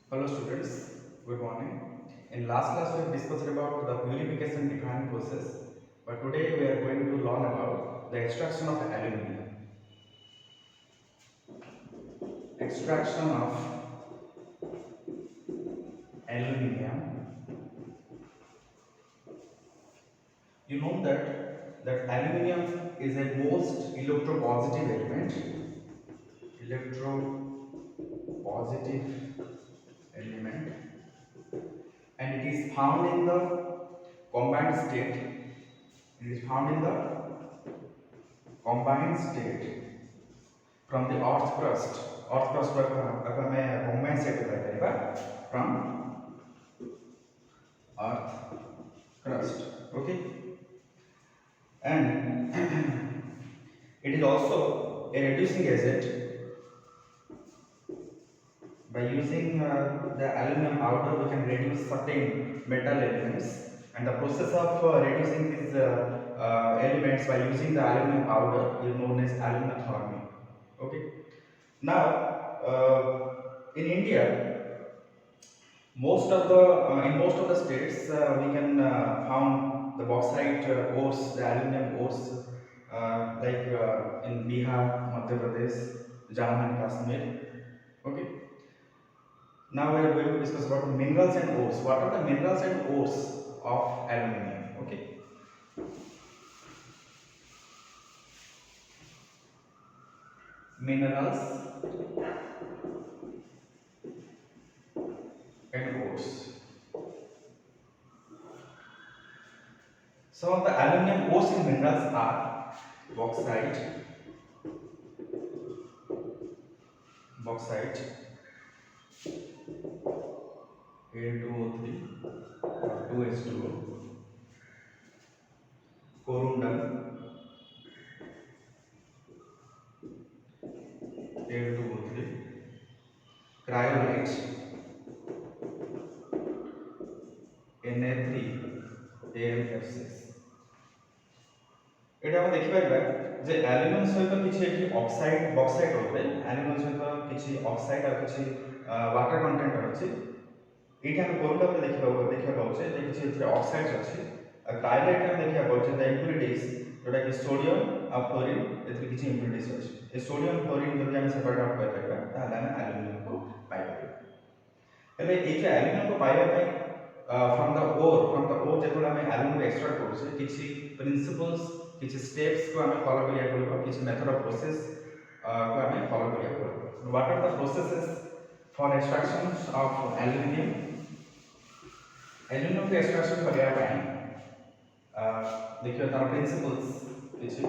Hello students, good morning. In last class we have discussed about the purification refining process, but today we are going to learn about the extraction of aluminium. Extraction of aluminium. You know that aluminium is a most electropositive element. Electropositive element, and it is found in the combined state. It is found in the combined state from the earth crust. Earth crust को हमें combined state में करेगा from earth crust. Okay, and it is also a reducing agent. By using the aluminum powder, we can reduce certain metal elements, and the process of reducing these elements by using the aluminum powder is known as aluminothermy. Okay. Now, in India, in most of the states, we can found the bauxite ores, the aluminum ores, in Bihar, Madhya Pradesh, Jammu and Kashmir. Okay. Now we are going to discuss about minerals and ores. What are the minerals and ores of aluminium? Okay. Minerals and ores. Some of the aluminium ores in minerals are bauxite, Al2O3 or 2H2O, corundum, Al2O3, cryolite, Na3AlF6. এটা আমরা দেখি পাইবা যে aluminium সহিত কিছু এটি oxide bauxite রয়েছে aluminium সহিত কিছু অক্সাইড আর কিছু ওয়াটার কন্টেন্ট আছে এইটা আমি কোনটা আপনি ଦେଖିବା পাଉଛେ যে কিছু এଥିରେ অক্সাইডস ଅଛି আর ক্রায়োলাইট আমি ଦେଖିବା পাଉଛେ ଦ ইম্পুরিটিজ जोटा कि सोडियम और फ्लोरीन एथिरे কিছু ইম্পুরিটিজ ଅଛି এই সোডিयम फ्लोरीन যদি আমি সেপারেট আউট কৰিପାରିବା তাহলে ଆମେ অ্যালুমিনিয়াম को পাইପାରିବା ହେଲେ এই যে অ্যালুমিনিয়াম को পাଇବା ପାଇଁ from the ore ଯେତେବେଳେ ଆମେ ଆଲୁମିନିୟମ ଏକ୍ସଟ୍ରାକ୍ଟ କରୁଛେ କିଛି ପ୍ରିନ୍ସିପଲ୍ସ କିଛି steps को ଆମେ follow କରିବାକୁ ପଡ଼ିବ କିଛି method of process को ଆମେ follow କରିବାକୁ ପଡ଼ିବ what are the processes for extraction of aluminum को extraction କରିବା ପାଇଁ देखिए तार प्रिंसिपल्स କିଛି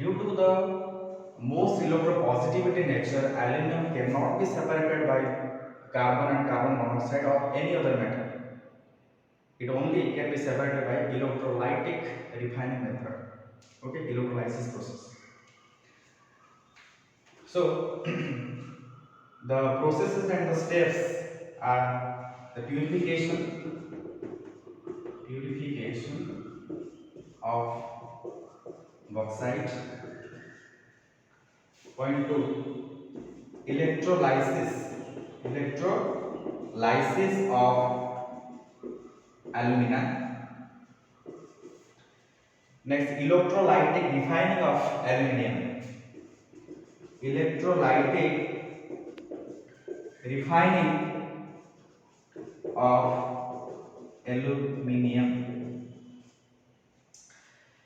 due to the most electropositivity nature aluminum cannot be separated by carbon and carbon monoxide or any other metal. It only can be separated by electrolytic refining method. Okay, electrolysis process. So the processes and the steps are the purification of bauxite. Point 2, electrolysis of alumina. Next, electrolytic refining of aluminium. Electrolytic refining of aluminium.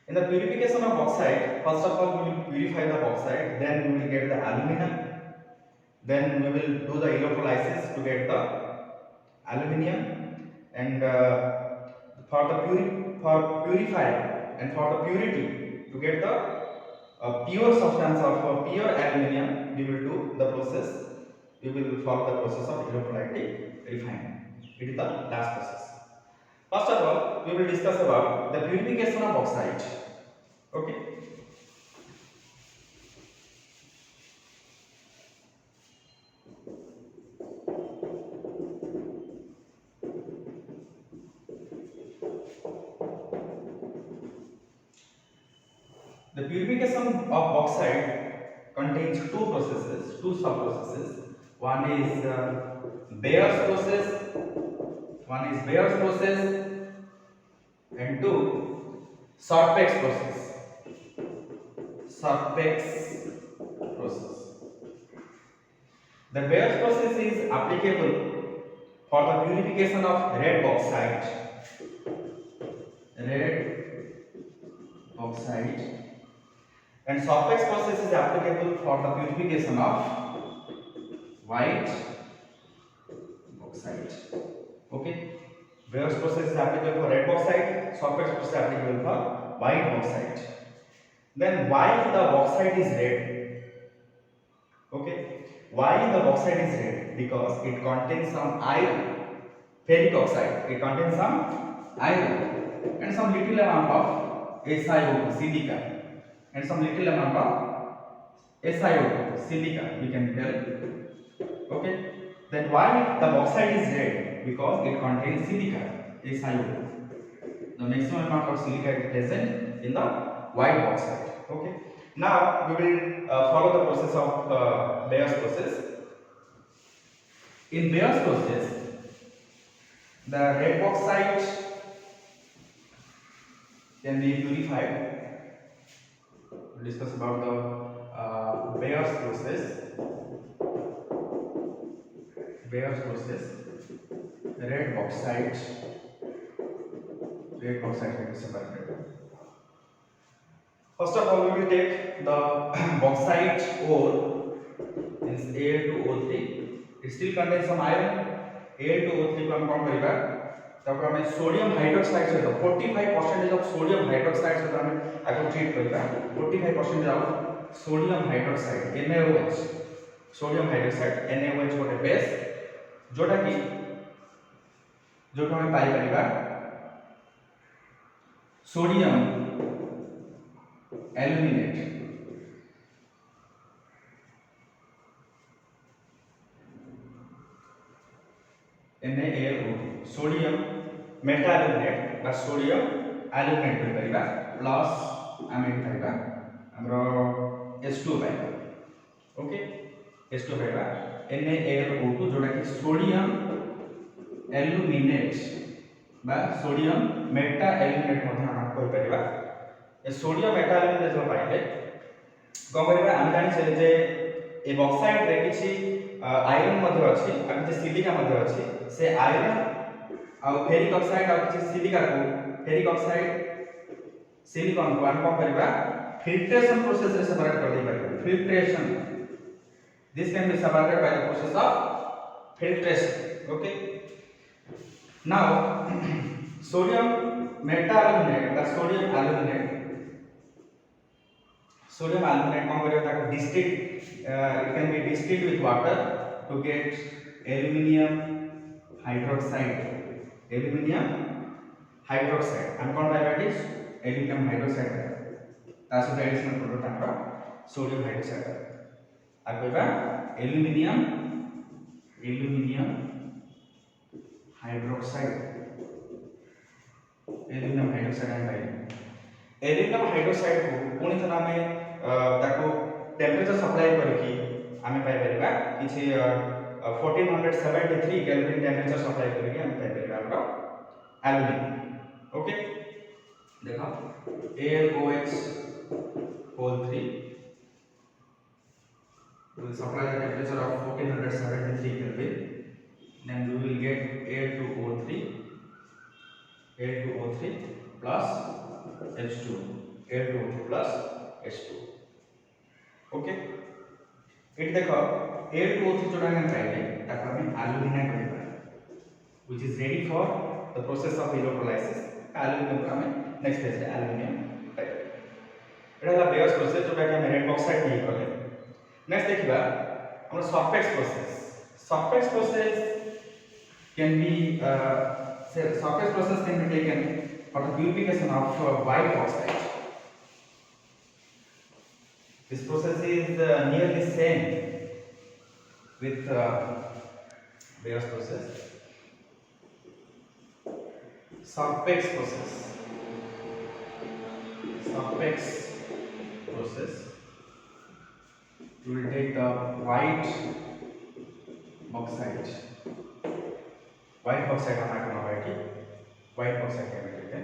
In the purification of bauxite, first of all we will purify the bauxite, then we will get the alumina, then we will do the electrolysis to get the aluminium, and for purify and for the purity to get the pure substance of pure aluminium, we will do the process, we will follow the process of electrolytic refining. It is the last process. First of all, we will discuss about the purification of bauxite. Okay. The purification of bauxite contains two processes, two sub-processes. One is Bayer's process, and two Sorpex process. The Bayer's process is applicable for the purification of red bauxite, and Sorpex process is applicable for the purification of white bauxite. Okay, Bayer's process is applicable for red bauxite, Sorpex process is applicable for white bauxite. Then why the bauxite is red? Okay, why the bauxite is red? Because it contains some iron, ferric oxide. It contains some iron and some little amount of SiO2, silica, and some little amount of SiO2, silica. We can tell. Okay. Then why the bauxite is red? Because it contains silica, SiO2. The maximum amount of silica is present in the white bauxite. Okay. Now we will follow the process of Bayer's process. In Bayer's process, the red bauxite can be purified. We'll discuss about the Bayer's process. The red bauxite can be separated. First of all, we will take the bauxite ore, means Al2O3. It still contains some iron. Al2O3 को हम कौन करेगा? तब हमें sodium hydroxide से 45% of sodium hydroxide से हमें आगे ट्रीट करेगा. 45% of sodium hydroxide NaOH, sodium hydroxide NaOH गोटे बेस जोटा कि हमें पाई करेगा sodium aluminate. NaAlO2 sodium Meta aluminate बा सोडियम एल्यूमिनेट कर परिबा प्लस आमे पाइबा हमरो H2 पाइबा. ओके, H2 पाइबा NaAlO2 जोटा कि सोडियम एल्यूमिनेट बा सोडियम मेटा एल्यूमिनेट मध्ये हम कहि परिबा. ए सोडियम मेटा एल्यूमिनेट जो पाइले कोन परिबा हम जानि छै जे ए बॉक्साइट रे किछि आयरन मध्ये अछि आ किछि सिलिका मध्ये अछि. से आयरन आ फेरिक ऑक्साइड आ किछि सिलिका को फेरिक ऑक्साइड सिलिकॉन को हम कोन परिबा फिल्ट्रेशन प्रोसेस रे सेपरेट कर दे परिबा. Filtration, this can be separated by the process of filtration. Okay, now sodium meta aluminate the sodium aluminate कोन करियो ताको distil it can be distilled with water to get aluminium hydroxide. हम कोन पाइबा कि aluminium hydroxide तासो additional product हमरा sodium hydroxide आ कहबा aluminium hydroxide हम पाइबा. एल्यूमिनियम हाइड्रोक्साइड को पुणी थरा में ताको टेम्परेचर सप्लाई करके आमे पाई परिबा किछि 1473 केल्विन टेम्परेचर सप्लाई करके आमे पाई परिबा हमरो एल्यूमिनियम. ओके, देखो AlOH whole 3 will supply the temperature of 1473 Kelvin. Then we will get Al2O3 plus H2, Al2O3 plus H2. Okay, एट देखो Al2O3 जोड़ा हम पाइले ताको हम एल्यूमिना कहबा, which is ready for the process of electrolysis. Aluminium को हम नेक्स्ट फेज रे एल्यूमिनियम पाइले. एटा ला बेयर्स प्रोसेस जोटा कि हम रेड बॉक्साइड नहीं करले. नेक्स्ट देखिबा हमर Sorpex process. Sorpex process can be Sorpex process can be taken for the purification of white bauxite. This process is nearly same with Bayer's process. Sorpex process we will take the white bauxite. White bauxite हम आगे नवा है white bauxite है ठीक है।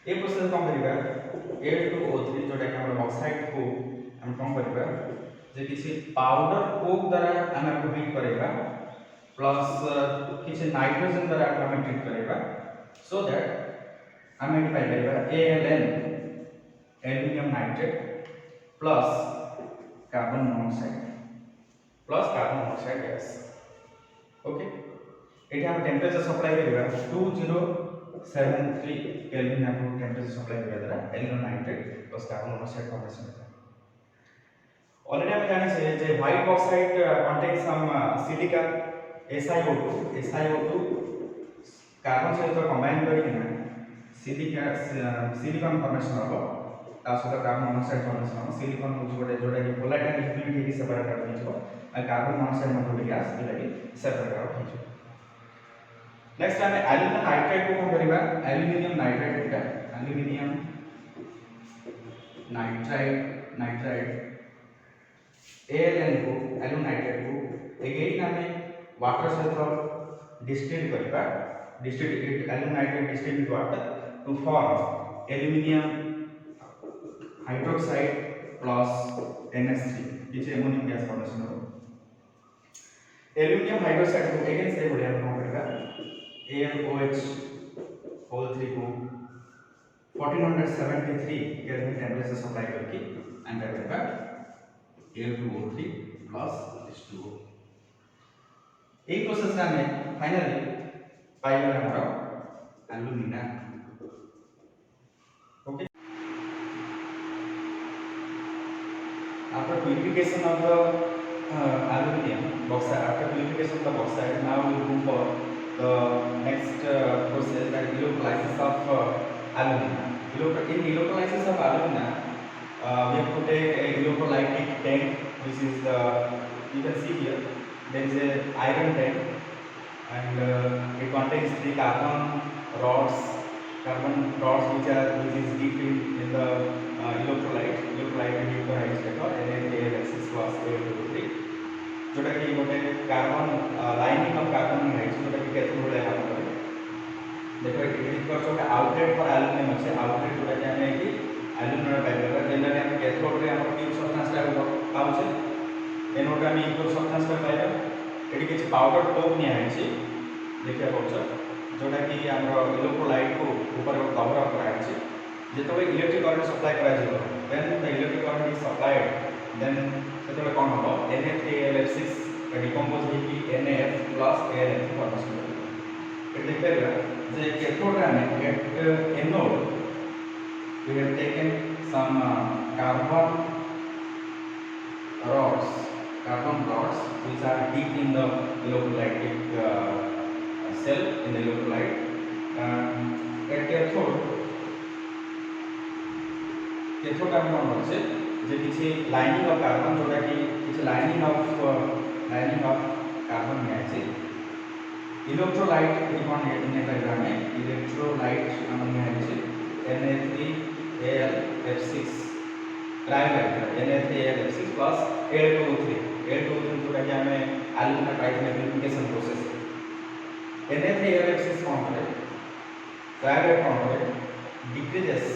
ये process कौन करेगा A2O3 जोटा कि हमर बॉक्साइट को हम कौन करेगा जे किसी पाउडर कोक द्वारा हम आपको हीट करेगा प्लस किसी नाइट्रोजन द्वारा हम हीट करेगा सो दैट हम एटी पाई करेगा ALN aluminium nitrate plus carbon monoxide gas okay. एटी हम टेंपरेचर सप्लाई करेगा 2073 केल्विन हम टेंपरेचर सप्लाई करेगा द्वारा aluminium nitrate plus carbon monoxide formation होता है। ऑलरेडी हम जाने से जे white bauxite contain some silica SiO2 carbon सहित कंबाइन करके सिलिका सिलिकॉन फॉर्मेशन हो ता सहित कार्बन मोनोऑक्साइड फॉर्मेशन हो। सिलिकॉन हो जोटा कि वोलेटाइल लिक्विड हे सेपरेट कर दियो और कार्बन मोनोऑक्साइड मतलब गैस के लागि सेपरेट कर दियो। नेक्स्ट हमें एल्युमिनियम नाइट्रेट को करिबा एल्युमिनियम नाइट्राइड ALN को एल्युमिनियम नाइट्रेट को अगेन हमें वाटर सहित डिस्टिल करिबा aluminium nitrate distil with water to form aluminium hydroxide plus NH3 किछ एमोनियम गैस फॉर्मेशन हो। एल्युमिनियम हाइड्रोक्साइड को अगेन से बढ़िया हम करेगा AlOH होल 3 को 1473 केल्विन टेंपरेचर सप्लाई करके एंटर करेगा Al2O3 प्लस H2O। এই प्रोसेस में फाइनली पाइबा हमरो alumina okay. After purification of the aluminum bauxite, after purification of the bauxite, now we move for the next process, that electrolysis of alumina. In electrolysis of alumina, we have to take a electrolytic tank, which is the, you can see here, there is a iron tank, and it contains 3 carbon rods which is deep in the electrolyte deep hydrogen NaCl6 plus Al2O3 जोटा कि गोटे carbon lining of carbon है जोटा कि cathode ray काम करे। देखो it पर छोटा आउटलेट पर एल्युमिनियम আছে आउटलेट जोटा कि हमें कि एल्युमिनियम पाइबा जेना कि हम कैथोड रे हम प्योर सब्सटेंस ला पाउछे एनोटा हम इक्वल सब्सटेंस पर पाइबा एटी किछ पाउडर टोप निया है देखिया पछ जोटा कि हमरो इलेक्ट्रोलाइट को ऊपर कवर अप करा है जेतबे इलेक्ट्रिक करंट सप्लाई करा जिवो then the electric current is supplied then सेतबे कोन हो Na3Al6 का डिकम्पोज हे कि NaF प्लस Al3 फॉर्मेशन हो। इट देखिएगा जे कैथोड में at anode we have taken some carbon rods which are deep in the electrolytic cell in the electrolyte at cathode का हम होছে যে কিছু লাইনিং অফ কার্বন जोटा कि কিছু লাইনিং অফ কার্বন নিয়ে আছে ইলেক্ট্রোলাইট কোন এনে ডায়াগ্রাম में ইলেক্ট্রোলাইট हम নিয়ে আছে Na3Al6 ट्राइलाइट Na3Al6 प्लस Al2O3 जोटा कि हमें alumina Python purification process Na3Al6 कौन करे ट्राइलाइट कौन करे डिक्रीजेस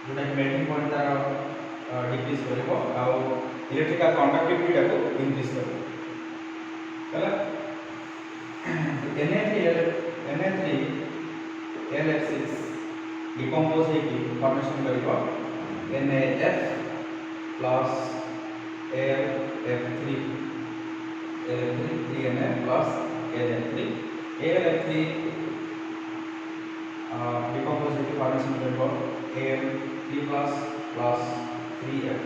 जोटा कि मेल्टिंग पॉइंट तार डिक्रीज करिवो आ इलेक्ट्रिकल कंडक्टिविटी को इंक्रीज करिवो कला Na3Al6 डिकम्पोज है कि फॉर्मेशन करिवो NaF plus Al3 3NF plus Al3 decompose है कि फॉर्मेशन करिवो Al3 प्लस 3F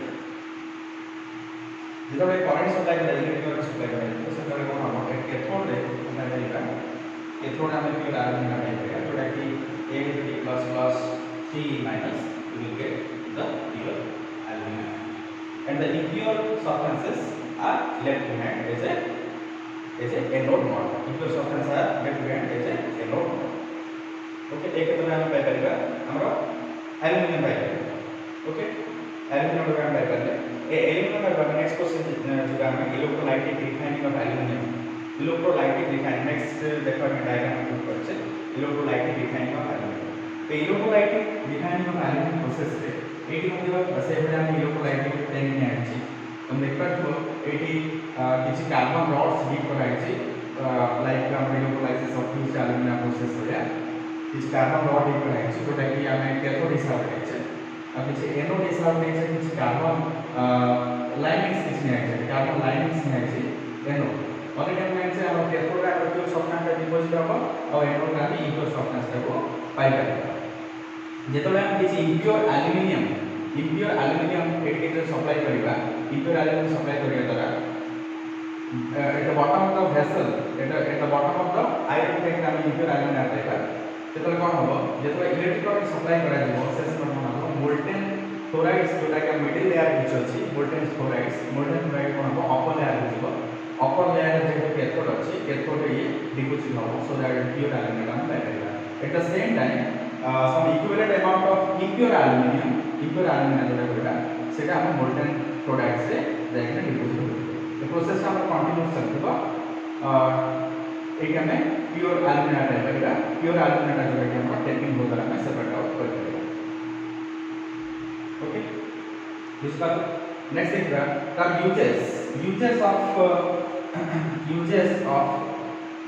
जितने करंट सप्लाई करा इलेक्ट्रिक करंट सप्लाई करा तो से करे कोन हम कैथोड रे हम करिबा कैथोड हमें प्योर एल्युमिना पाइबा जोटा कि Al3 plus 3 minus we will get the pure alumina and the impure substances are left behind as a anode node. Impure substances are left behind as a anode node. Okay, एक तो हम पाई परिबा हमरो aluminium पाई परिबा। Okay aluminium को हम पाई परिले ए aluminium पाई next जोटा हम electrolytic refining of aluminium electrolytic refining next देखो हम डायग्राम में करछे इलेक्ट्रोलाइटिक रिफाइनिंग ऑफ एल्यूमिनियम तो electrolytic refining of aluminium process रे एटी मध्ये से बडा हम इलेक्ट्रोलाइटिक टेन ने आछि तुम देख पाथो एटी किछि कार्बन रॉड्स हीट कराइछि लाइक हम electrolysis of fuse aluminium process रे किछि कार्बन रॉड हीट कराइछि जोटा कि हमें कैथोड हिसाब रे छै अब किछि एनोड हिसाब रे छै किछि कार्बन लाइनिंग्स किछि नै छै कार्बन लाइनिंग्स नै छै एनोड ओके टाइम में से हम कैथोड रा प्योर सब्सटेंस का डिपोजिट होबो और एनोड रा भी इम्प्योर सब्सटेंस को पाई परबो जेतले हम किछि इम्प्योर एल्यूमिनियम एटी जो सप्लाई करिबा इम्प्योर एल्यूमिनियम सप्लाई करिया द्वारा at the bottom of the vessel at the bottom of the iron tank हम इम्प्योर एल्यूमिनियम पाइबा जेतले कोन होबो जेतले इलेक्ट्रिकल सप्लाई करा जिवो से समय हम मोल्टेन फ्लोराइड्स जोटा कि मिडिल लेयर किछ अछि मोल्टेन फ्लोराइड कोन होबो अपर लेयर जिवो अपर लेयर जे कैथोड अछि कैथोड ये डिपोजिट होबो सो दैट प्योर एल्यूमिनियम हम पाइबा at the same time some equivalent amount of impure aluminum जोटा कहबा सेटा हम मोल्टेन प्रोडक्ट्स रे जायके डिपोजिट होबो तो प्रोसेस हम कंटिन्यूअस चलथिबो एटा में प्योर एल्यूमिनियम पाइबा प्योर एल्यूमिनियम जोटा कि हम टेपिंग हो द्वारा में सेपरेट आउट कर देबो ओके दिस बात नेक्स्ट देखबा तार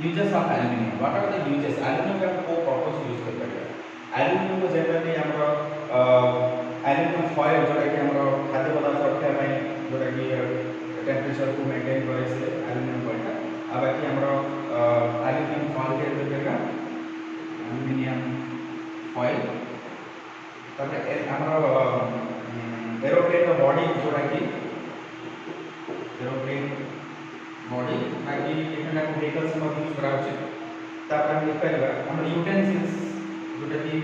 uses of aluminum what are the uses aluminum का को पर्पस यूज कर पाबा एल्यूमिनियम को जनरली हमरो एल्यूमिनियम फॉयल जोटा कि हमरो खाद्य पदार्थ रखा पई जोटा कि टेंपरेचर को मेंटेन करे से एल्यूमिनियम फॉयल आ बाकी हमरो एल्यूमिनियम फॉयल के जगह एल्यूमिनियम फॉयल तब हमरो एरोप्लेन का बॉडी जोटा कि एरोप्लेन बॉडी बाकी डिफरेंट व्हीकल्स में यूज करा होचे तापर हम देख पाइबा हम यूटेंसिल्स जोटा कि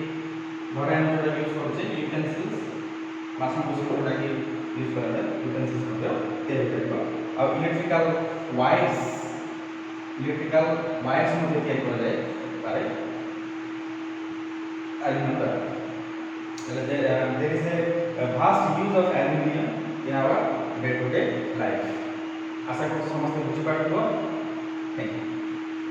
घरे हम जोटा यूज करछे यूटेंसिल्स बासन कुछ जोटा कि यूज करा जाय यूटेंसिल्स मध्ये तेल करबा और इलेक्ट्रिकल वायर्स मध्ये तेल करा जाय पारे aluminium there is a vast use of aluminum in our day to day life आशा करूँ समस्त बुझी पार्थ थैंक यू।